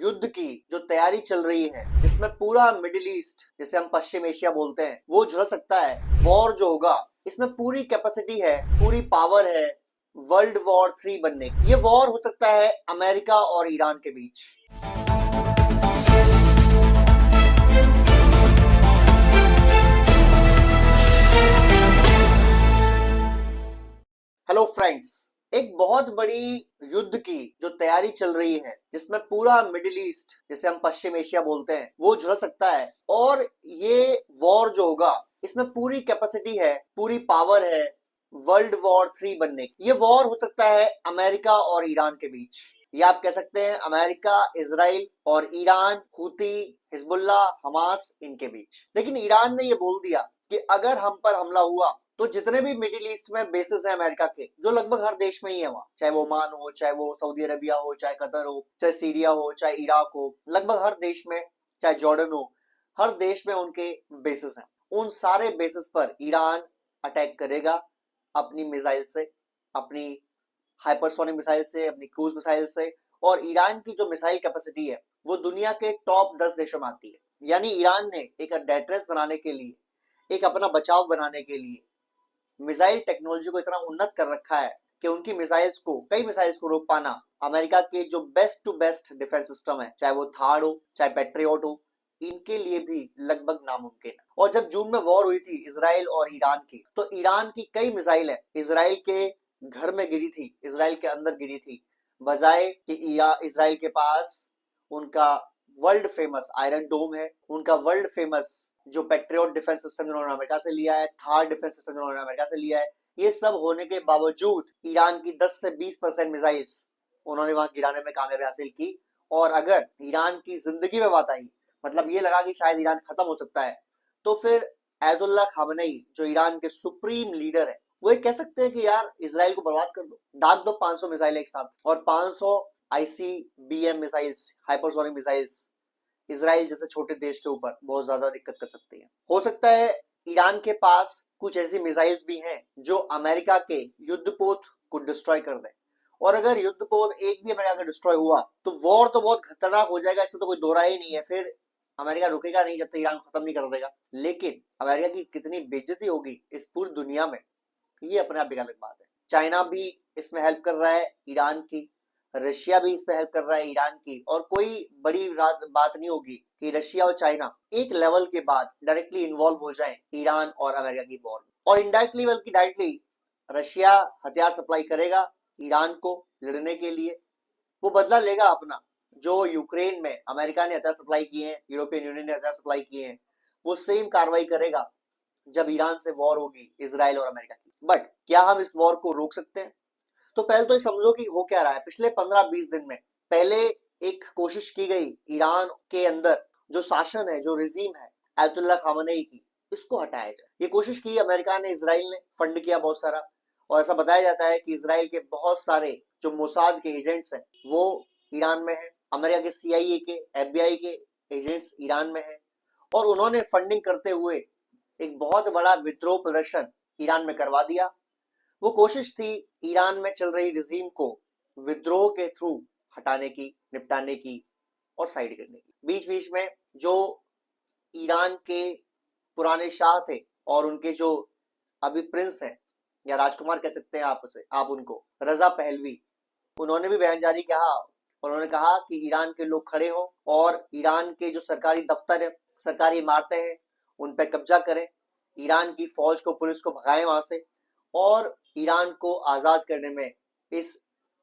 युद्ध की जो तैयारी चल रही है, जिसमें पूरा मिडिल ईस्ट, जिसे हम पश्चिम एशिया बोलते हैं, वो झुलस सकता है। वॉर जो होगा, इसमें पूरी कैपेसिटी है, पूरी पावर है वर्ल्ड वॉर 3 बनने की। ये वॉर हो सकता है अमेरिका और ईरान के बीच। हेलो फ्रेंड्स, एक बहुत बड़ी युद्ध की जो तैयारी चल रही है, जिसमें पूरा मिडिल ईस्ट, जिसे हम पश्चिम एशिया बोलते हैं, वो झुलस सकता है। और ये वॉर जो होगा, इसमें पूरी कैपेसिटी है, पूरी पावर है वर्ल्ड वॉर 3 बनने की। ये वॉर हो सकता है अमेरिका और ईरान के बीच, या आप कह सकते हैं अमेरिका, इजराइल और ईरान, हूती, हिजबुल्लाह, हमास, इनके बीच। लेकिन ईरान ने ये बोल दिया कि अगर हम पर हमला हुआ तो जितने भी मिडिल ईस्ट में बेसिस है अमेरिका के, जो लगभग हर देश में ही है वहां, चाहे वो ओमान हो, चाहे वो सऊदी अरेबिया हो, चाहे कतर हो, चाहे सीरिया हो, चाहे इराक हो, लगभग हर देश में, चाहे जॉर्डन हो, हर देश में उनके बेसिस हैं। उन सारे बेसिस पर ईरान अटैक करेगा अपनी मिसाइल से, अपनी हाइपरसोनिक मिसाइल से, अपनी क्रूज मिसाइल से। और ईरान की जो मिसाइल कैपेसिटी है वो दुनिया के टॉप 10 देशों में आती है। यानी ईरान ने एक डेटरेंस बनाने के लिए, एक अपना बचाव बनाने के लिए मिसाइल टेक्नोलॉजी को इतना उन्नत कर रखा है कि उनकी कई मिसाइल्स को रोक पाना अमेरिका के जो best to best defence system है, चाहे वो थाड हो, चाहे पेट्रियोट हो, इनके लिए भी लगभग नामुमकिन है। और जब जून में वॉर हुई थी इसराइल और ईरान की, तो ईरान की कई मिसाइलें इसराइल के घर में गिरी थी, इसराइल के अंदर गिरी थी, बजाय कि इसराइल के पास उनका वर्ल्ड फेमस आयरन डोम है, उनका वर्ल्ड फेमस जो पेट्रियोट डिफेंस सिस्टम जिन्होंने अमेरिका से लिया है, थार डिफेंस सिस्टम जिन्होंने अमेरिका से लिया है। ये सब होने के बावजूद ईरान की 10 से 20% मिसाइल्स उन्होंने वहां गिराने में कामयाबी हासिल की। और अगर ईरान की जिंदगी में बात आई, मतलब ये लगा कि शायद ईरान खत्म हो सकता है, तो फिर अयातुल्लाह खामेनी जो ईरान के सुप्रीम लीडर है, वो कह सकते हैं कि यार इजराइल को बर्बाद कर दो, दाग दो 500 मिसाइल एक साथ, और 500 ICBM missiles, hypersonic missiles Israel जैसे छोटे देश के ऊपर बहुत ज्यादा दिक्कत कर सकती है। हो सकता है ईरान के पास कुछ ऐसी मिसाइल्स भी हैं जो अमेरिका के युद्धपोत को डिस्ट्रॉय कर दें। और अगर युद्धपोत एक भी अमेरिका का डिस्ट्रॉय हुआ तो वॉर तो बहुत खतरनाक हो जाएगा, इसमें तो कोई दो राय ही नहीं है। फिर अमेरिका रुकेगा नहीं जब तक ईरान खत्म नहीं कर देगा। लेकिन अमेरिका की कितनी बेइज्जती होगी इस पूरी दुनिया में, ये अपने आप एक अलग बात है। चाइना भी इसमें हेल्प कर रहा है ईरान की, रशिया भी इसमें हेल्प कर रहा है ईरान की। और कोई बड़ी बात नहीं होगी कि रशिया और चाइना एक लेवल के बाद डायरेक्टली इन्वॉल्व हो जाएं ईरान और अमेरिका की वॉर में। और इनडायरेक्टली बल्कि डायरेक्टली रशिया हथियार सप्लाई करेगा ईरान को लड़ने के लिए। वो बदला लेगा अपना, जो यूक्रेन में अमेरिका ने हथियार सप्लाई किए हैं, यूरोपियन यूनियन ने हथियार सप्लाई किए हैं, वो सेम कार्रवाई करेगा जब ईरान से वॉर होगी इसराइल और अमेरिका की। बट क्या हम इस वॉर को रोक सकते हैं? तो पहले तो ये समझो कि हो क्या रहा है। पिछले 15-20 दिन में पहले एक कोशिश की गई ईरान के अंदर जो शासन है, जो रिजीम है अयातुल्लाह खामेनी की, इसको हटाया जाए। ये कोशिश की अमेरिका ने, इसराइल ने फंड किया बहुत सारा। और ऐसा बताया जाता है कि इसराइल के बहुत सारे जो मोसाद के एजेंट्स हैं वो ईरान में है, अमेरिका के सीआईए के, एफबीआई के एजेंट्स ईरान में है। और उन्होंने फंडिंग करते हुए एक बहुत बड़ा विद्रोह प्रदर्शन ईरान में करवा दिया। वो कोशिश थी ईरान में चल रही रिजीम को विद्रोह के थ्रू हटाने की, निपटाने की और साइड करने की। बीच बीच में जो ईरान के पुराने शाह थे और उनके जो अभी प्रिंस हैं, या राजकुमार कह सकते हैं आप उनको, रजा पहलवी, उन्होंने भी बयान जारी किया। उन्होंने कहा कि ईरान के लोग खड़े हों और ईरान के जो सरकारी दफ्तर है, सरकारी इमारतें हैं, उन पर कब्जा करें, ईरान की फौज को, पुलिस को भगाएं वहां से, और ईरान को आजाद करने में, इस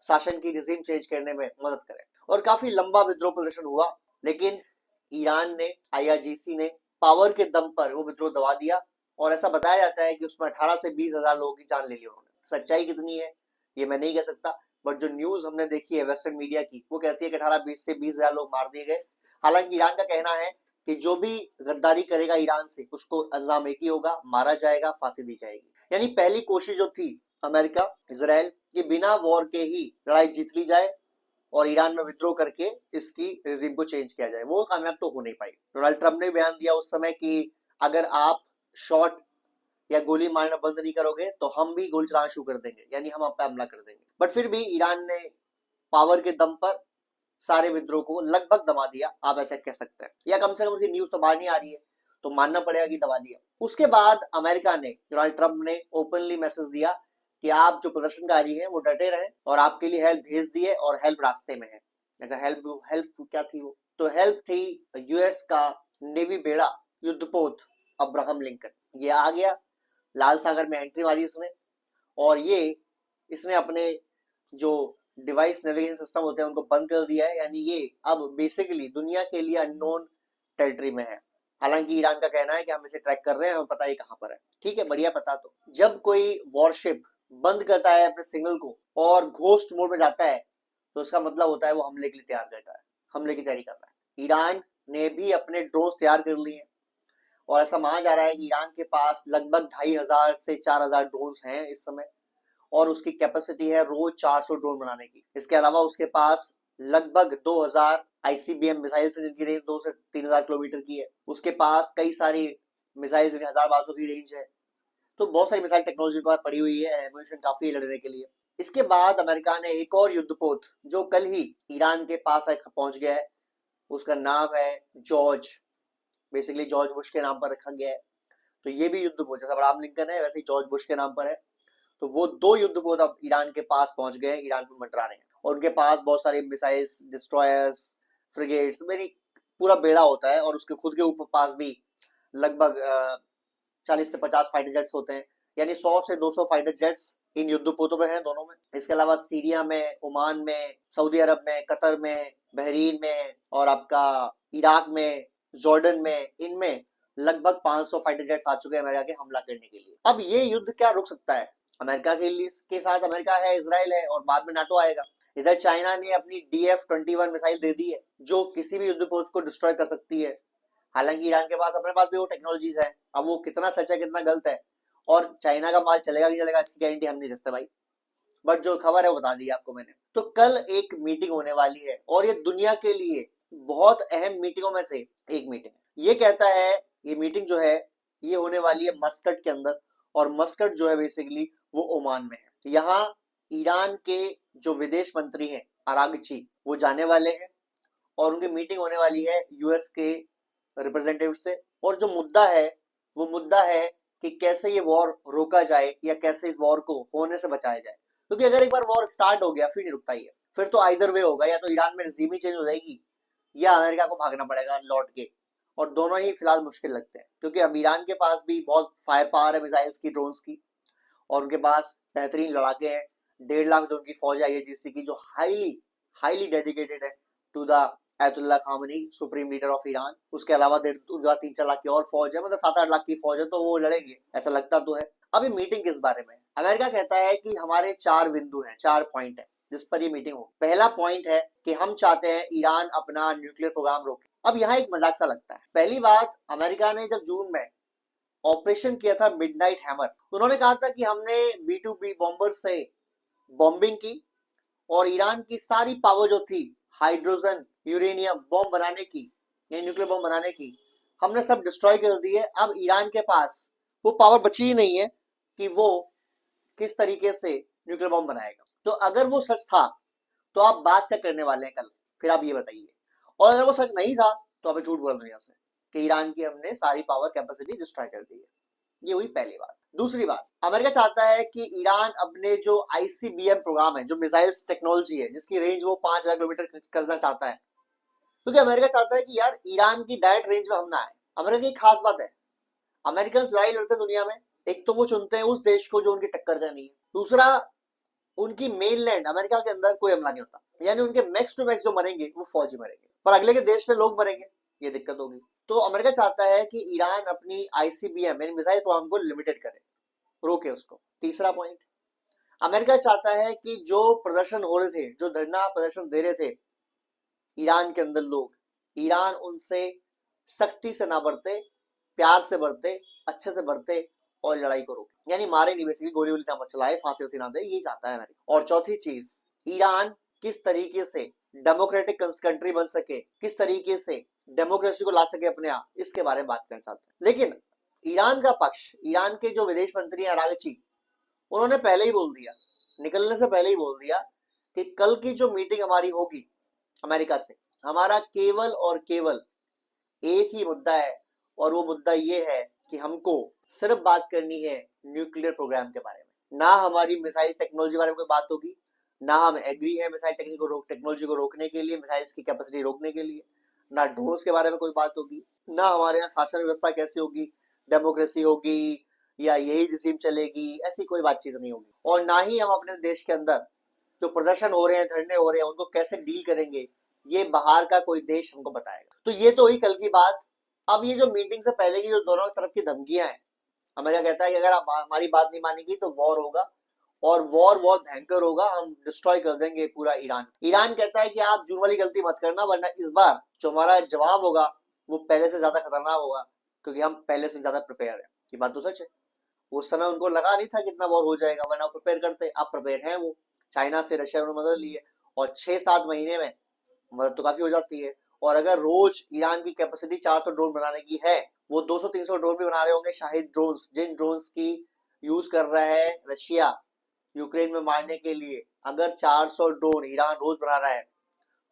शासन की रिजीम चेंज करने में मदद करें। और काफी लंबा विद्रोह प्रदर्शन हुआ, लेकिन ईरान ने, आईआरजीसी ने पावर के दम पर वो विद्रोह दबा दिया। और ऐसा बताया जाता है कि उसमें 18 से 20 हजार लोगों की जान ले ली उन्होंने। सच्चाई कितनी है ये मैं नहीं कह सकता, बट जो न्यूज हमने देखी है वेस्टर्न मीडिया की, वो कहती है कि 18 से 20 हजार लोग मार दिए गए। हालांकि ईरान का कहना है कि जो भी गद्दारी करेगा ईरान से, उसको अंजाम एक ही होगा, मारा जाएगा, फांसी दी जाएगी। यानी पहली कोशिश जो थी अमेरिका, इसराइल की, बिना वॉर के ही लड़ाई जीत ली जाए और ईरान में विद्रोह करके इसकी रिजीम को चेंज किया जाए, वो कामयाब तो हो नहीं पाई। डोनाल्ड ट्रंप ने बयान दिया उस समय कि अगर आप शॉट या गोली मारना बंद नहीं करोगे तो हम भी गोली चलाना शुरू कर देंगे, यानी हम आप पे हमला कर देंगे। बट फिर भी ईरान ने पावर के दम पर सारे विद्रोह को लगभग दबा दिया, आप ऐसा कह सकते हैं, या कम से कम उसकी न्यूज तो बाहर नहीं आ रही है तो मानना पड़ेगा कि दबा दिया। उसके बाद अमेरिका ने, डोनाल्ड ट्रंप ने ओपनली मैसेज दिया कि आप जो प्रदर्शनकारी हैं वो डटे रहे और आपके लिए हेल्प भेज दी है और हेल्प रास्ते में है। अच्छा, हेल्प हेल्प क्या थी वो? तो हेल्प थी यूएस का नेवी बेड़ा युद्धपोत अब्राहम लिंकन। ये आ गया, लाल सागर में एंट्री मारी इसने, और ये इसने अपने जो डिवाइस नेविगेशन सिस्टम होते हैं उनको बंद कर दिया है, यानी ये अब बेसिकली दुनिया के लिए अननोन टेरिटरी में है। हालांकि ईरान का कहना है कि हम इसे ट्रैक कर रहे हैं, हमें पता ही कहां पर है। ठीक है, बढ़िया पता। तो जब कोई वॉरशिप बंद करता है अपने सिग्नल को और घोस्ट मोड में जाता है तो उसका मतलब होता है वो हमले के लिए तैयार रहता है, हमले की तैयारी कर रहा है। ईरान ने भी अपने ड्रोन तैयार कर लिए हैं और ऐसा माना जा रहा है कि ईरान के पास लगभग 2500 से 4000 ड्रोन हैं इस समय, और उसकी कैपेसिटी है रोज 400 ड्रोन बनाने की। इसके अलावा उसके पास लगभग 2000 आईसीबीएम मिसाइल है जिनकी रेंज 2 से 3000 किलोमीटर की है। उसके पास कई सारी मिसाइल जिनकी 1200 की रेंज है। तो बहुत सारी मिसाइल टेक्नोलॉजी के पास पड़ी हुई है, एमुनिशन काफी है लड़ने के लिए। इसके बाद अमेरिका ने एक और युद्धपोत जो कल ही ईरान के पास पहुंच गया है, उसका नाम है जॉर्ज, बेसिकली जॉर्ज बुश के नाम पर रखा गया है। तो ये भी युद्धपोत, जैसा अब्राहम लिंकन है वैसे ही जॉर्ज बुश के नाम पर है। तो वो 2 युद्धपोत अब ईरान के पास पहुंच गए, ईरान को मंडरा रहे हैं, और उनके पास बहुत सारे मिसाइल्स, डिस्ट्रॉयर्स, फ्रिगेट्स, मेरी पूरा बेड़ा होता है, और उसके खुद के ऊपर पास भी लगभग 40 से 50 फाइटर जेट्स होते हैं, यानी 100 से 200 फाइटर जेट्स इन युद्धपोतों में हैं दोनों में। इसके अलावा सीरिया में, ओमान में, सऊदी अरब में, कतर में, बहरीन में, और आपका इराक में, जॉर्डन में, इनमें लगभग 500 फाइटर जेट्स आ चुके हैं अमेरिका के हमला करने के लिए। अब ये युद्ध क्या रुक सकता है? अमेरिका के साथ अमेरिका है, इजराइल है, और बाद में नाटो आएगा। इधर चाइना ने अपनी DF-21 मिसाइल दे दी है जो किसी भी युद्धपोत को डिस्ट्रॉय कर सकती है। हालांकि ईरान के पास अपने पास भी वो टेक्नोलॉजीज है, अब वो कितना सच है कितना गलत है, और चाइना का माल चलेगा कि चलेगा इसकी गारंटी हम नहीं दे सकते भाई, बट जो खबर है वो बता दी आपको मैंने। तो कल एक मीटिंग होने वाली है और ये दुनिया के लिए बहुत अहम मीटिंगों में से एक मीटिंग है। ये कहता है, ये मीटिंग जो है ये होने वाली है मस्कट के अंदर, और मस्कट जो है बेसिकली वो ओमान में है। यहाँ ईरान के जो विदेश मंत्री हैं अरागची, वो जाने वाले हैं, और उनकी मीटिंग होने वाली है यूएस के रिप्रेजेंटेटिव से। और जो मुद्दा है वो मुद्दा है कि कैसे ये वॉर रोका जाए या कैसे इस वॉर को होने से बचाया जाए, क्योंकि अगर एक बार वॉर स्टार्ट हो गया फिर नहीं रुकता ही है। फिर तो आइदर वे होगा, या तो ईरान में रिजीम ही चेंज हो जाएगी या अमेरिका को भागना पड़ेगा लौट के, और दोनों ही फिलहाल मुश्किल लगते हैं, क्योंकि अब ईरान के पास भी बहुत फायर पावर है मिसाइल्स की, ड्रोन्स की, और उनके पास बेहतरीन लड़ाके हैं। 1.5 लाख जो उनकी फौज है IRGC की, जो हाईली हाईली डेडिकेटेड है to the Ayatollah Khamenei, supreme leader of Iran. उसके अलावा 3-4 लाख की और फौज है, मतलब 7-8 लाख की फौज है, तो वो लड़ेंगे ऐसा लगता तो है। अभी मीटिंग किस बारे में? अमेरिका कहता है कि हमारे 4 बिंदु हैं, 4 पॉइंट है जिस पर ये मीटिंग हो। पहला पॉइंट है कि हम चाहते हैं ईरान अपना न्यूक्लियर प्रोग्राम रोके। अब यहाँ एक मजाक सा लगता है। पहली बात, अमेरिका ने जब जून में ऑपरेशन किया था मिडनाइट हैमर, उन्होंने कहा था कि हमने B-2B बॉम्बर से बॉम्बिंग की और ईरान की सारी पावर जो थी हाइड्रोजन यूरेनियम बॉम्ब बनाने की, न्यूक्लियर बॉम्ब बनाने की, हमने सब डिस्ट्रॉय कर दी है। अब ईरान के पास वो पावर बची ही नहीं है कि वो किस तरीके से न्यूक्लियर बॉम्ब बनाएगा। तो अगर वो सच था तो आप बात क्या करने वाले हैं कल, फिर आप ये बताइए। और अगर वो सच नहीं था तो आप झूठ बोल दुनिया से कि ईरान की हमने सारी पावर कैपेसिटी डिस्ट्रॉय कर दी है। ये हुई पहली बात। दूसरी बात, अमेरिका चाहता है कि ईरान अपने जो ICBM प्रोग्राम है, जो मिसाइल्स टेक्नोलॉजी है जिसकी रेंज वो 5000 किलोमीटर करना चाहता है, क्योंकि अमेरिका चाहता है कि यार ईरान की डायरेक्ट रेंज में हम ना आए। अमेरिका की खास बात है, अमेरिकन लड़ाई लड़ते दुनिया में, एक तो वो चुनते हैं उस देश को जो उनकी टक्कर का नहीं है, दूसरा उनकी मेनलैंड अमेरिका के अंदर कोई हमला नहीं होता, यानी उनके मैक्स टू मैक्स जो मरेंगे वो फौजी मरेंगे, पर अगले के देश में लोग मरेंगे, ये दिक्कत होगी। तो अमेरिका चाहता है कि ईरान अपनी ICBM यानी मिसाइल प्रोग्राम को लिमिटेड करे, रोके उसको। तीसरा पॉइंट, अमेरिका चाहता है कि जो प्रदर्शन हो रहे थे, जो धरना प्रदर्शन दे रहे थे ईरान के अंदर लोग, ईरान उनसे सख्ती से ना बढ़ते, प्यार से बढ़ते, अच्छे से बढ़ते और लड़ाई को रोके, यानी मारे नहीं, बेसिकली गोली वोली ना चलाए, फांसी वसी ना दे, ये चाहता है अमेरिका। और चौथी चीज, ईरान किस तरीके से डेमोक्रेटिक कंट्री बन सके, किस तरीके से डेमोक्रेसी को ला सके अपने आप, इसके बारे में बात करना चाहते हैं। लेकिन ईरान का पक्ष, ईरान के जो विदेश मंत्री अरागची, उन्होंने पहले ही बोल दिया, निकलने से पहले ही बोल दिया कि कल की जो मीटिंग हमारी होगी अमेरिका से। हमारा केवल और केवल एक ही मुद्दा है, और वो मुद्दा ये है कि हमको सिर्फ बात करनी है न्यूक्लियर प्रोग्राम के बारे में। ना हमारी मिसाइल टेक्नोलॉजी के बारे में कोई बात होगी, ना हम एग्री है मिसाइल टेक्नोलॉजी को रोकने के लिए, मिसाइल्स की कैपेसिटी रोकने के लिए, ना ड्रोन्स के बारे में कोई बात होगी, ना हमारे यहाँ शासन व्यवस्था कैसी होगी, डेमोक्रेसी होगी या यही रिजीम चलेगी, ऐसी कोई बातचीत नहीं होगी। और ना ही हम अपने देश के अंदर जो प्रदर्शन हो रहे हैं, धरने हो रहे हैं, उनको कैसे डील करेंगे, ये बाहर का कोई देश हमको बताएगा। तो ये तो हुई कल की बात। अब ये जो मीटिंग से पहले की जो दोनों तरफ की धमकियां हैं, अमेरिका कहता है कि अगर आप हमारी बात नहीं मानेंगी तो वॉर होगा, और वॉर बहुत भयंकर होगा, हम डिस्ट्रॉय कर देंगे पूरा ईरान। ईरान कहता है कि आप जून वाली गलती मत करना, वरना इस बार जो हमारा जवाब होगा वो पहले से ज्यादा खतरनाक होगा, क्योंकि हम पहले से ज्यादा प्रिपेयर हैं। ये बात तो सच है। उस समय उनको लगा नहीं था कितना वॉर हो जाएगा, वरना प्रिपेयर करते। अब प्रिपेयर है वो, चाइना से रशिया ने मदद ली है, और 6-7 महीने में मदद तो काफी हो जाती है। और अगर रोज ईरान की कैपेसिटी 400 ड्रोन बनाने की है, वो 200-300 ड्रोन भी बना रहे होंगे, शाहिद ड्रोन्स, जिन ड्रोन्स की यूज कर रहा है रशिया यूक्रेन में मारने के लिए। अगर 400 ड्रोन ईरान रोज बना रहा है,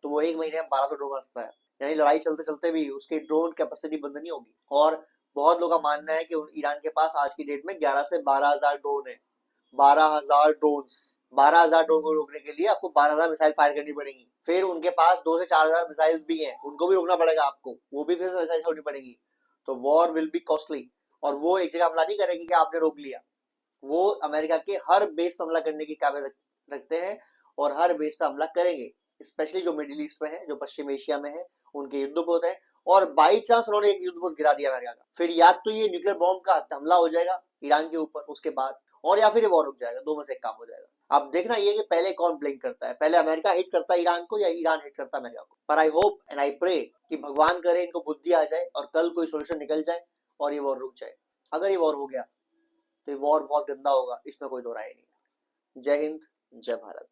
तो वो एक महीने में 1200 ड्रोन बना है। यानी लड़ाई चलते चलते भी उसकी ड्रोन कैपेसिटी बंद नहीं होगी। और बहुत लोगों का मानना है कि ईरान के पास आज की डेट में 11 से 12,000 ड्रोन है। 12,000 ड्रोन्स, 12,000 ड्रोन को रोकने के लिए आपको 12,000 मिसाइल फायर करनी पड़ेगी। फिर उनके पास 2 से 4,000 मिसाइल्स भी हैं, उनको भी रोकना पड़ेगा आपको, वो भी फिर मिसाइल छोड़नी पड़ेगी। तो वॉर विल बी कॉस्टली। और वो एक जगह हमला नहीं करेगी कि आपने रोक लिया, वो अमेरिका के हर बेस पर हमला करने की काबिलियत रखते हैं, और हर बेस पर हमला करेंगे, स्पेशली जो मिडिल ईस्ट में है, जो पश्चिम एशिया में है, उनके युद्धपोत है। और बाई चांस उन्होंने एक युद्धपोत गिरा दिया अमेरिका का, फिर या तो ये न्यूक्लियर बॉम्ब का हमला हो जाएगा ईरान के ऊपर उसके बाद, और या फिर ये वॉर रुक जाएगा। दो में से एक काम हो जाएगा। अब देखना ये कि पहले कौन ब्लिंक करता है, पहले अमेरिका हिट करता है ईरान को या ईरान हिट करता है अमेरिका को। पर I hope and I pray कि भगवान करे इनको बुद्धि आ जाए और कल कोई सोल्यूशन निकल जाए और ये वॉर रुक जाए। अगर ये वॉर हो गया तो ये वॉर बहुत गंदा होगा, इसमें कोई दो राय नहीं। जय हिंद, जय भारत।